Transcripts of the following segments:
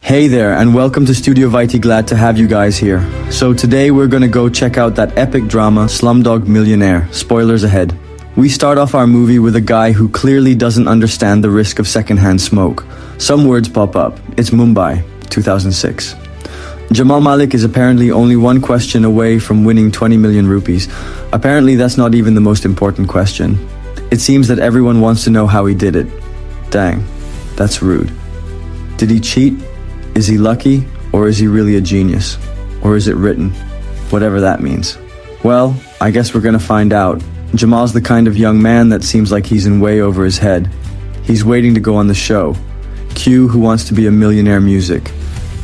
Hey there, and welcome to Studio Viti. Glad to have you guys here. So today we're gonna go check out that epic drama, Slumdog Millionaire. Spoilers ahead. We start off our movie with a guy who clearly doesn't understand the risk of secondhand smoke. Some words pop up. It's Mumbai, 2006. Jamal Malik is apparently only one question away from winning 20 million rupees. Apparently that's not even the most important question. It seems that everyone wants to know how he did it. Dang, that's rude. Did he cheat? Is he lucky, or is he really a genius? Or is it written? Whatever that means. Well, I guess we're gonna find out. Jamal's the kind of young man that seems like he's in way over his head. He's waiting to go on the show. Q, who wants to be a millionaire music.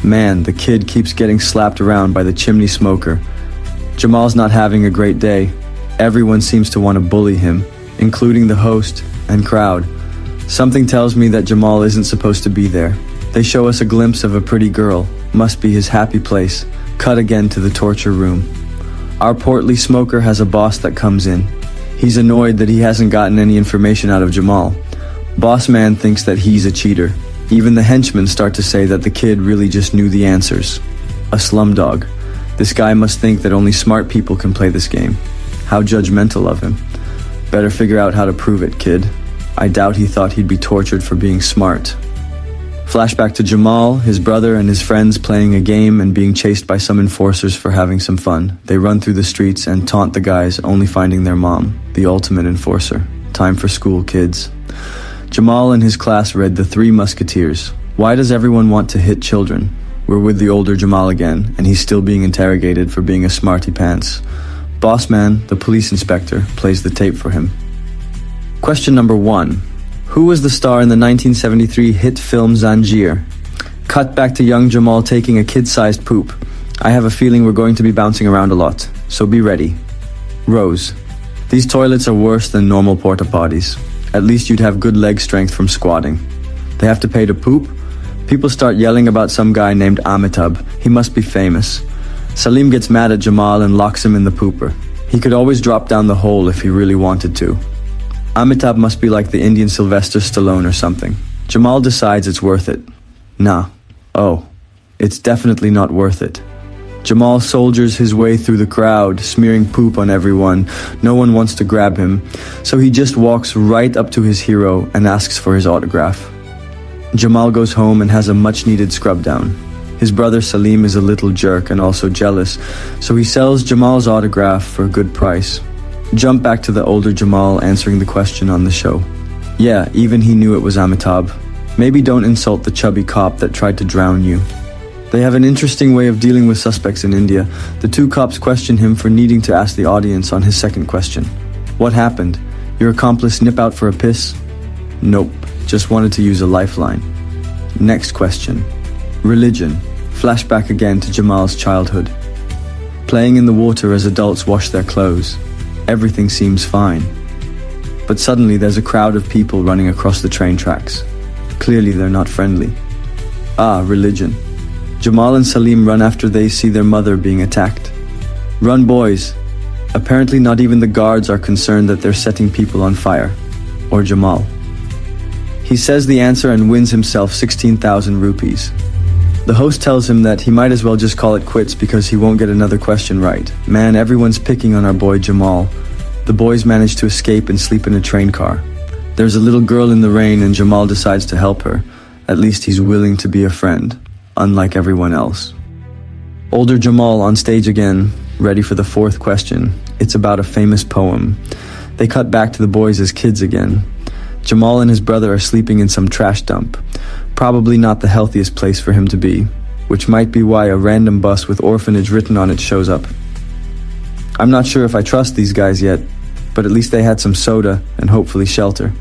Man, the kid keeps getting slapped around by the chimney smoker. Jamal's not having a great day. Everyone seems to want to bully him, including the host and crowd. Something tells me that Jamal isn't supposed to be there. They show us a glimpse of a pretty girl, must be his happy place. Cut again to the torture room. Our portly smoker has a boss that comes in. He's annoyed that he hasn't gotten any information out of Jamal. Boss man thinks that he's a cheater. Even the henchmen start to say that the kid really just knew the answers. A slumdog. This guy must think that only smart people can play this game. How judgmental of him. Better figure out how to prove it, kid. I doubt he thought he'd be tortured for being smart. Flashback to Jamal, his brother, and his friends playing a game and being chased by some enforcers for having some fun. They run through the streets and taunt the guys, only finding their mom, the ultimate enforcer. Time for school, kids. Jamal and his class read The Three Musketeers. Why does everyone want to hit children? We're with the older Jamal again, and he's still being interrogated for being a smarty pants. Boss man, the police inspector, plays the tape for him. Question number 1. Who was the star in the 1973 hit film Zanjeer? Cut back to young Jamal taking a kid-sized poop. I have a feeling we're going to be bouncing around a lot, so be ready. Rose. These toilets are worse than normal porta potties. At least you'd have good leg strength from squatting. They have to pay to poop? People start yelling about some guy named Amitabh. He must be famous. Salim gets mad at Jamal and locks him in the pooper. He could always drop down the hole if he really wanted to. Amitabh must be like the Indian Sylvester Stallone or something. Jamal decides it's worth it. Nah. Oh. It's definitely not worth it. Jamal soldiers his way through the crowd, smearing poop on everyone. No one wants to grab him, so he just walks right up to his hero and asks for his autograph. Jamal goes home and has a much-needed scrub down. His brother Salim is a little jerk and also jealous, so he sells Jamal's autograph for a good price. Jump back to the older Jamal answering the question on the show. Yeah, even he knew it was Amitabh. Maybe don't insult the chubby cop that tried to drown you. They have an interesting way of dealing with suspects in India. The two cops question him for needing to ask the audience on his second question. What happened? Your accomplice nip out for a piss? Nope, just wanted to use a lifeline. Next question. Religion. Flashback again to Jamal's childhood. Playing in the water as adults wash their clothes. Everything seems fine. But suddenly there's a crowd of people running across the train tracks. Clearly they're not friendly. Religion. Jamal and Salim run after they see their mother being attacked. Run, boys. Apparently not even the guards are concerned that they're setting people on fire. Or Jamal. He says the answer and wins himself 16,000 rupees. The host tells him that he might as well just call it quits because he won't get another question right. Man, everyone's picking on our boy Jamal. The boys manage to escape and sleep in a train car. There's a little girl in the rain and Jamal decides to help her. At least he's willing to be a friend, unlike everyone else. Older Jamal on stage again, ready for the fourth question. It's about a famous poem. They cut back to the boys as kids again. Jamal and his brother are sleeping in some trash dump. Probably not the healthiest place for him to be, which might be why a random bus with Orphanage written on it shows up. I'm not sure if I trust these guys yet, but at least they had some soda and hopefully shelter.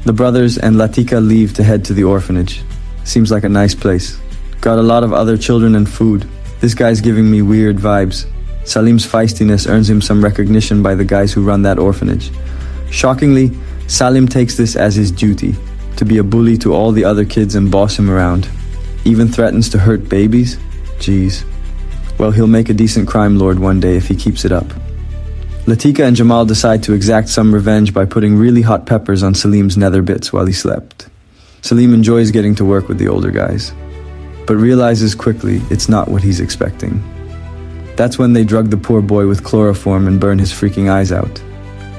The brothers and Latika leave to head to the orphanage. Seems like a nice place. Got a lot of other children and food. This guy's giving me weird vibes. Salim's feistiness earns him some recognition by the guys who run that orphanage. Shockingly, Salim takes this as his duty, to be a bully to all the other kids and boss him around. Even threatens to hurt babies? Jeez. Well, he'll make a decent crime lord one day if he keeps it up. Latika and Jamal decide to exact some revenge by putting really hot peppers on Salim's nether bits while he slept. Salim enjoys getting to work with the older guys. but realizes quickly it's not what he's expecting. That's when they drug the poor boy with chloroform and burn his freaking eyes out.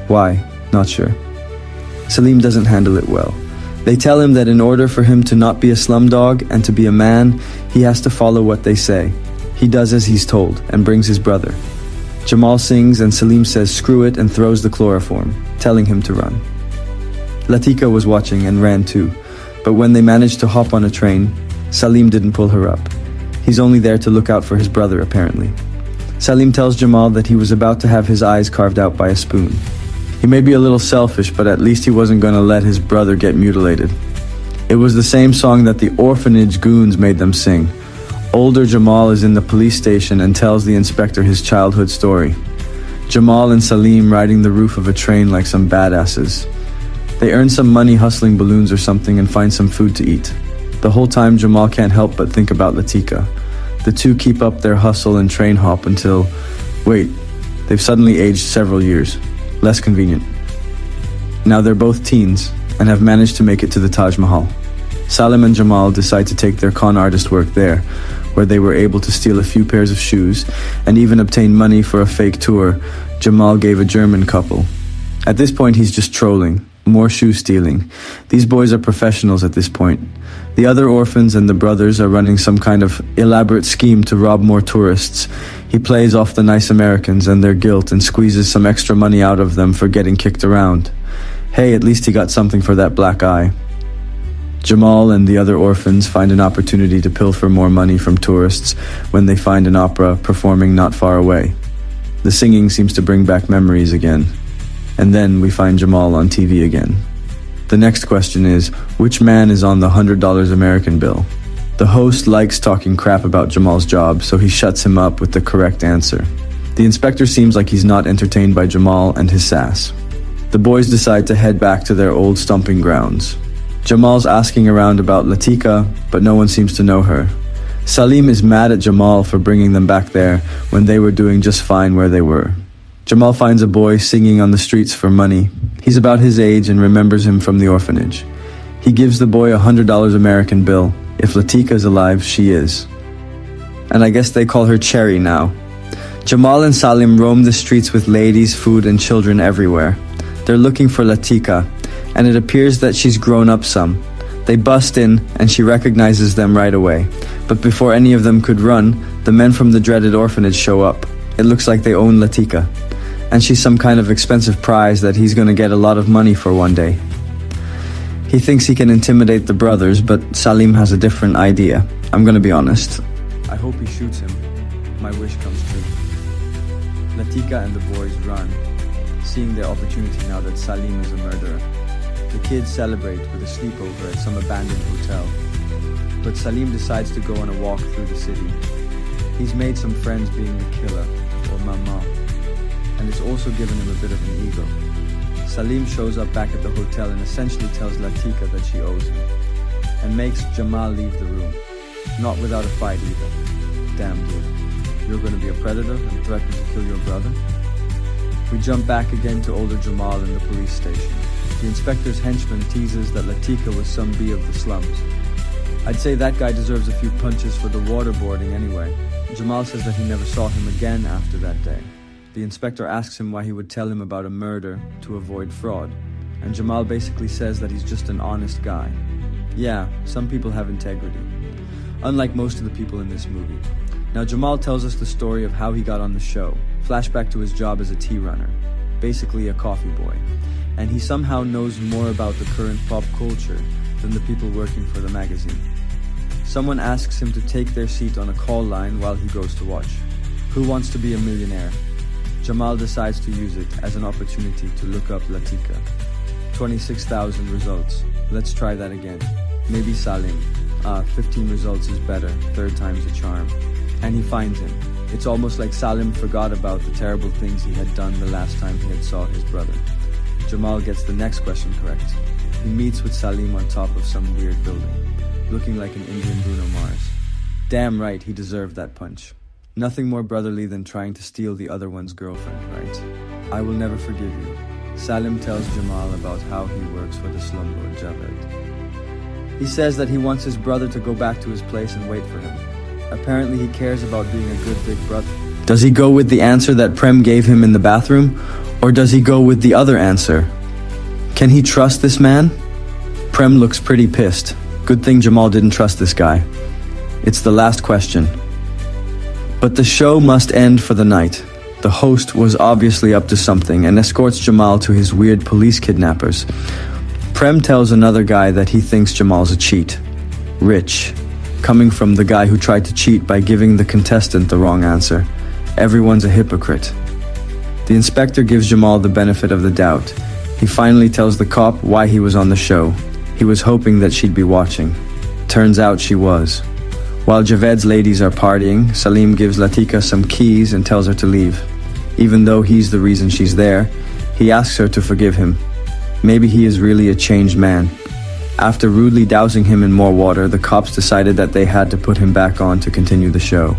Why? Not sure. Salim doesn't handle it well. They tell him that in order for him to not be a slumdog and to be a man, he has to follow what they say. He does as he's told and brings his brother. Jamal sings and Salim says screw it and throws the chloroform, telling him to run. Latika was watching and ran too, but when they managed to hop on a train, Salim didn't pull her up. He's only there to look out for his brother apparently. Salim tells Jamal that he was about to have his eyes carved out by a spoon. He may be a little selfish, but at least he wasn't going to let his brother get mutilated. It was the same song that the Orphanage goons made them sing. Older Jamal is in the police station and tells the inspector his childhood story. Jamal and Salim riding the roof of a train like some badasses. They earn some money hustling balloons or something and find some food to eat. The whole time Jamal can't help but think about Latika. The two keep up their hustle and train hop until... wait, they've suddenly aged several years. Less convenient. Now they're both teens and have managed to make it to the Taj Mahal. Salim and Jamal decide to take their con artist work there, where they were able to steal a few pairs of shoes and even obtain money for a fake tour Jamal gave a German couple. At this point he's just trolling. More shoe stealing. These boys are professionals at this point. The other orphans and the brothers are running some kind of elaborate scheme to rob more tourists. He plays off the nice Americans and their guilt and squeezes some extra money out of them for getting kicked around. Hey, at least he got something for that black eye. Jamal and the other orphans find an opportunity to pilfer more money from tourists when they find an opera performing not far away. The singing seems to bring back memories again. And then we find Jamal on TV again. The next question is, which man is on the $100 American bill? The host likes talking crap about Jamal's job, so he shuts him up with the correct answer. The inspector seems like he's not entertained by Jamal and his sass. The boys decide to head back to their old stomping grounds. Jamal's asking around about Latika, but no one seems to know her. Salim is mad at Jamal for bringing them back there when they were doing just fine where they were. Jamal finds a boy singing on the streets for money. He's about his age and remembers him from the orphanage. He gives the boy a $100 American bill. If Latika is alive, she is. And I guess they call her Cherry now. Jamal and Salim roam the streets with ladies, food, and children everywhere. They're looking for Latika, and it appears that she's grown up some. They bust in, and she recognizes them right away. But before any of them could run, the men from the dreaded orphanage show up. It looks like they own Latika. And she's some kind of expensive prize that he's gonna get a lot of money for one day. He thinks he can intimidate the brothers, but Salim has a different idea. I'm gonna be honest. I hope he shoots him. My wish comes true. Latika and the boys run, seeing their opportunity now that Salim is a murderer. The kids celebrate with a sleepover at some abandoned hotel. But Salim decides to go on a walk through the city. He's made some friends being the killer, or Mama, and it's also given him a bit of an ego. Salim shows up back at the hotel and essentially tells Latika that she owes him, and makes Jamal leave the room. Not without a fight either. Damn dude, you're gonna be a predator and threaten to kill your brother? We jump back again to older Jamal in the police station. The inspector's henchman teases that Latika was some bee of the slums. I'd say that guy deserves a few punches for the waterboarding anyway. Jamal says that he never saw him again after that day. The inspector asks him why he would tell him about a murder to avoid fraud, and Jamal basically says that he's just an honest guy. Yeah, some people have integrity, unlike most of the people in this movie. Now Jamal tells us the story of how he got on the show, flashback to his job as a tea runner, basically a coffee boy, and he somehow knows more about the current pop culture than the people working for the magazine. Someone asks him to take their seat on a call line while he goes to watch. Who wants to be a millionaire? Jamal decides to use it as an opportunity to look up Latika. 26,000 results. Let's try that again. Maybe Salim. 15 results is better. Third time's a charm. And he finds him. It's almost like Salim forgot about the terrible things he had done the last time he had saw his brother. Jamal gets the next question correct. He meets with Salim on top of some weird building, looking like an Indian Bruno Mars. Damn right, he deserved that punch. Nothing more brotherly than trying to steal the other one's girlfriend, right? I will never forgive you. Salim tells Jamal about how he works for the slumlord Javed. He says that he wants his brother to go back to his place and wait for him. Apparently he cares about being a good big brother. Does he go with the answer that Prem gave him in the bathroom? Or does he go with the other answer? Can he trust this man? Prem looks pretty pissed. Good thing Jamal didn't trust this guy. It's the last question. But the show must end for the night. The host was obviously up to something and escorts Jamal to his weird police kidnappers. Prem tells another guy that he thinks Jamal's a cheat. Rich. Coming from the guy who tried to cheat by giving the contestant the wrong answer. Everyone's a hypocrite. The inspector gives Jamal the benefit of the doubt. He finally tells the cop why he was on the show. He was hoping that she'd be watching. Turns out she was. While Javed's ladies are partying, Salim gives Latika some keys and tells her to leave. Even though he's the reason she's there, he asks her to forgive him. Maybe he is really a changed man. After rudely dousing him in more water, the cops decided that they had to put him back on to continue the show.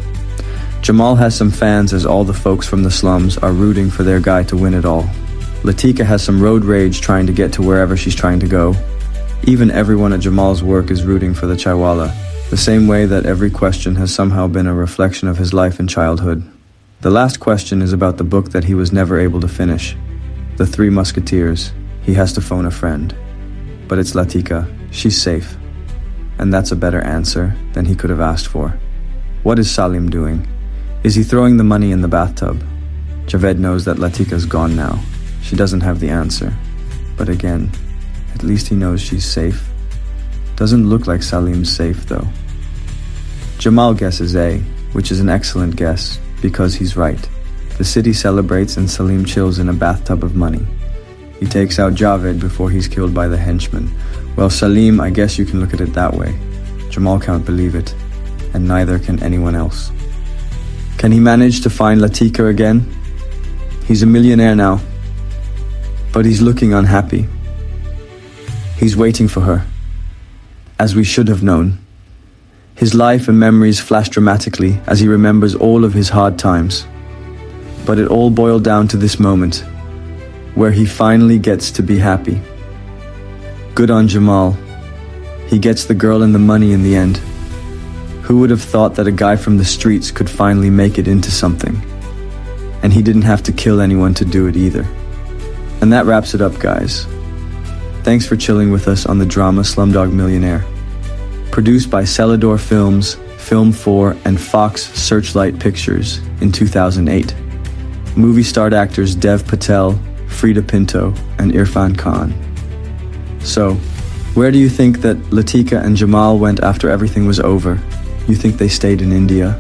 Jamal has some fans as all the folks from the slums are rooting for their guy to win it all. Latika has some road rage trying to get to wherever she's trying to go. Even everyone at Jamal's work is rooting for the chaiwala. The same way that every question has somehow been a reflection of his life in childhood. The last question is about the book that he was never able to finish. The Three Musketeers. He has to phone a friend. But it's Latika. She's safe. And that's a better answer than he could have asked for. What is Salim doing? Is he throwing the money in the bathtub? Javed knows that Latika's gone now. She doesn't have the answer. But again, at least he knows she's safe. Doesn't look like Salim's safe though. Jamal guesses A, which is an excellent guess, because he's right. The city celebrates and Salim chills in a bathtub of money. He takes out Javed before he's killed by the henchman. Well, Salim, I guess you can look at it that way. Jamal can't believe it, and neither can anyone else. Can he manage to find Latika again? He's a millionaire now, but he's looking unhappy. He's waiting for her, as we should have known. His life and memories flash dramatically as he remembers all of his hard times. But it all boiled down to this moment, where he finally gets to be happy. Good on Jamal. He gets the girl and the money in the end. Who would have thought that a guy from the streets could finally make it into something? And he didn't have to kill anyone to do it either. And that wraps it up, guys. Thanks for chilling with us on the drama Slumdog Millionaire. Produced by Celador Films, Film 4, and Fox Searchlight Pictures in 2008. Movie starred actors Dev Patel, Frida Pinto, and Irfan Khan. So, where do you think that Latika and Jamal went after everything was over? You think they stayed in India?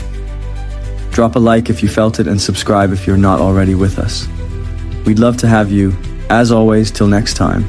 Drop a like if you felt it and subscribe if you're not already with us. We'd love to have you. As always, till next time.